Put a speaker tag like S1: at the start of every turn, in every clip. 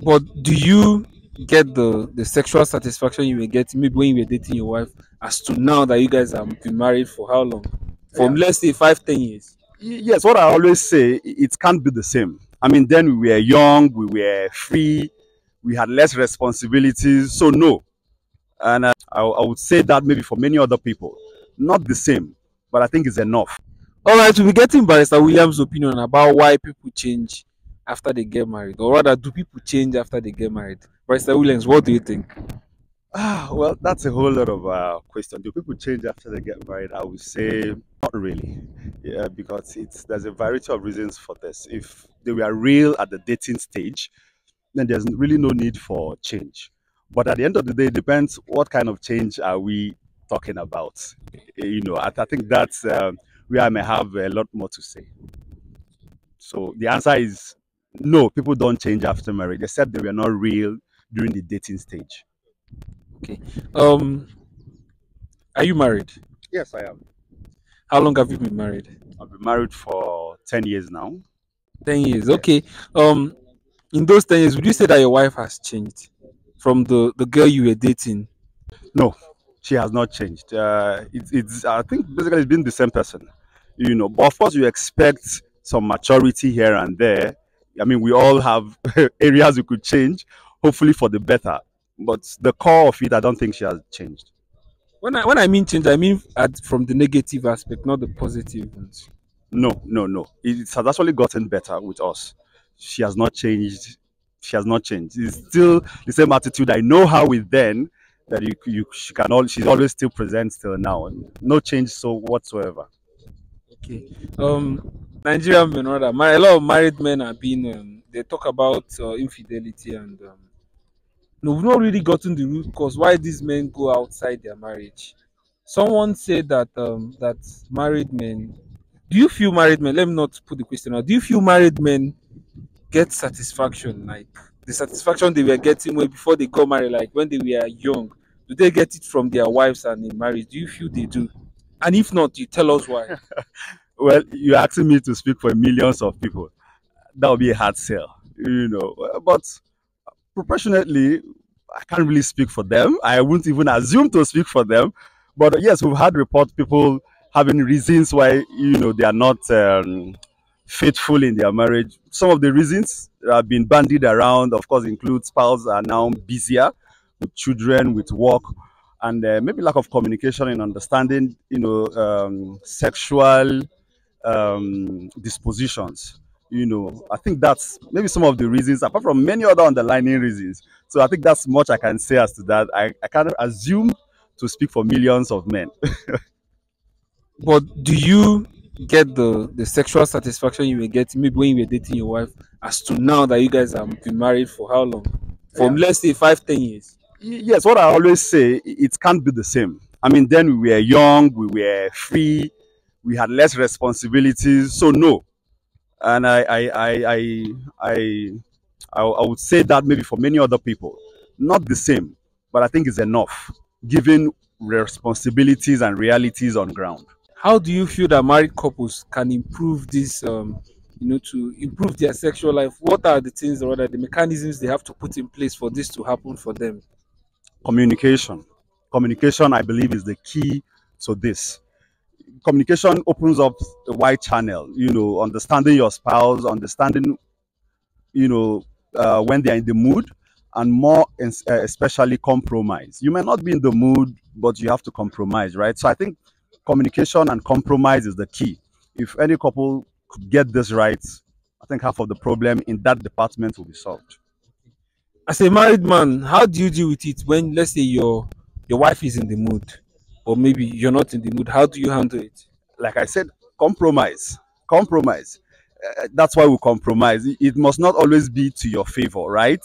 S1: But do you get the sexual satisfaction you were getting maybe when you were dating your wife as to now that you guys have been married for how long?
S2: Yeah.
S1: From let's say 5, 10 years.
S2: Yes, what I always say, it can't be the same. I mean, then we were young, we were free, we had less responsibilities. So no, and I would say that maybe for many other people, not the same, but I think it's enough.
S1: All right, we'll be getting Barrister Williams' opinion about why people change after they get married, or rather, do people change after they get married? Barrister Williams, what do you think?
S2: Well, that's a whole lot of question. Do people change after they get married? I would say not really, yeah, because there's a variety of reasons for this. If they were real at the dating stage, then there's really no need for change. But at the end of the day, it depends what kind of change are we talking about. I think that's where I may have a lot more to say. So the answer is no, people don't change after marriage, except they were not real during the dating stage.
S1: Okay. Um, are you married?
S2: Yes, I am.
S1: How long have you been married?
S2: I've been married for 10 years now.
S1: 10 years.
S2: Yes.
S1: Okay. In those 10 years, would you say that your wife has changed from the girl you were dating?
S2: No, she has not changed. I think basically it's been the same person, But of course, you expect some maturity here and there. I mean, we all have areas we could change, hopefully for the better. But the core of it, I don't think she has changed.
S1: When I mean change, I mean from the negative aspect, not the positive ones.
S2: No, no, no. It has actually gotten better with us. She has not changed. She has not changed. It's still the same attitude I know her with then that she's always still present till now. No change so whatsoever.
S1: Okay. Nigerian men, rather, a lot of married men are being. They talk about infidelity and no, we've not really gotten the root cause why these men go outside their marriage. Someone said that that married men. Do you feel married men? Let me not put the question out. Do you feel married men get satisfaction like the satisfaction they were getting when before they got married, like when they were young? Do they get it from their wives and in marriage? Do you feel they do? And if not, you tell us why.
S2: Well, you're asking me to speak for millions of people. That would be a hard sell, But proportionately, I can't really speak for them. I wouldn't even assume to speak for them. But yes, we've had reports people having reasons why they are not faithful in their marriage. Some of the reasons that have been bandied around, of course, include spouses are now busier with children, with work, and maybe lack of communication and understanding. Sexual dispositions. I think that's maybe some of the reasons, apart from many other underlying reasons. So I think that's much I can say as to that. I cannot assume to speak for millions of men.
S1: But do you get the sexual satisfaction you were getting maybe when you were dating your wife as to now that you guys have been married for how long? From
S2: Yeah.
S1: let's say 5, 10 years.
S2: Yes, what I always say, it can't be the same. I mean, then we were young, we were free, we had less responsibilities. So no, and I would say that maybe for many other people, not the same, but I think it's enough given responsibilities and realities on ground.
S1: How do you feel that married couples can improve this to improve their sexual life? What are the things or rather the mechanisms they have to put in place for this to happen for them?
S2: Communication. Communication, I believe, is the key to this. Communication opens up the wide channel, understanding your spouse, understanding, when they're in the mood, and more especially compromise. You may not be in the mood, but you have to compromise, right? So I think communication and compromise is the key. If any couple could get this right, I think half of the problem in that department will be solved.
S1: As a married man, how do you deal with it when let's say your wife is in the mood or maybe you're not in the mood? How do you handle it?
S2: Like I said, compromise. Compromise. That's why we compromise. It must not always be to your favor, right?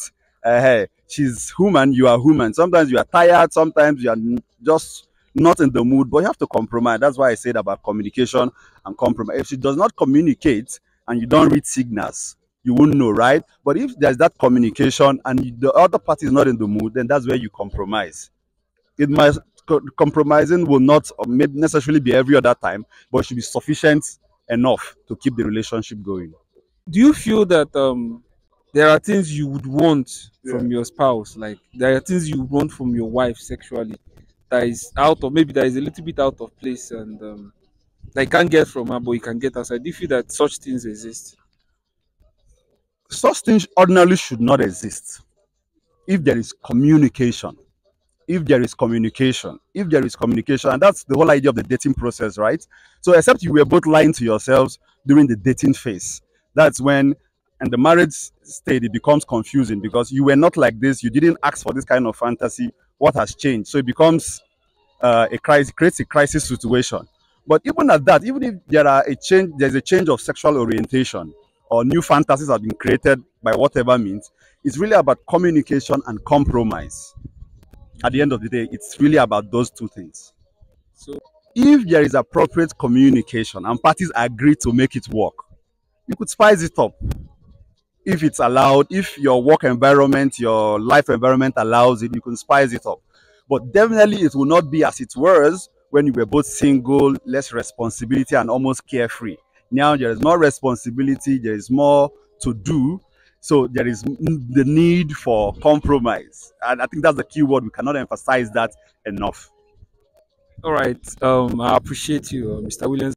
S2: She's human, you are human. Sometimes you are tired, sometimes you are just not in the mood, but you have to compromise. That's why I said about communication and compromise. If she does not communicate and you don't read signals, you won't know, right? But if there's that communication and the other party is not in the mood, then that's where you compromise. It must compromising will not necessarily be every other time, but it should be sufficient enough to keep the relationship going.
S1: Do you feel that there are things you would want
S2: Yeah.
S1: from your spouse, like there are things you would want from your wife sexually, that is out of, maybe that is a little bit out of place, and that you can't get from her, but you can get outside. Do you feel that such things exist?
S2: Such things ordinarily should not exist if there is communication. If there is communication, and that's the whole idea of the dating process, right? So except you were both lying to yourselves during the dating phase, that's when, and the marriage state, it becomes confusing because you were not like this, you didn't ask for this kind of fantasy. What has changed? So it becomes a crisis, creates a crisis situation. But even at that, even if there's a change of sexual orientation, or new fantasies have been created by whatever means, it's really about communication and compromise. At the
S1: Okay.
S2: end of the day, it's really about those two things.
S1: So,
S2: If there is appropriate communication and parties agree to make it work, you could spice it up. If it's allowed, if your work environment, your life environment allows it, you can spice it up. But definitely, it will not be as it was when you were both single, less responsibility, and almost carefree. Now there is more responsibility, there is more to do. So there is the need for compromise. And I think that's the key word. We cannot emphasize that enough.
S1: all right. I appreciate you, Mr. Williams.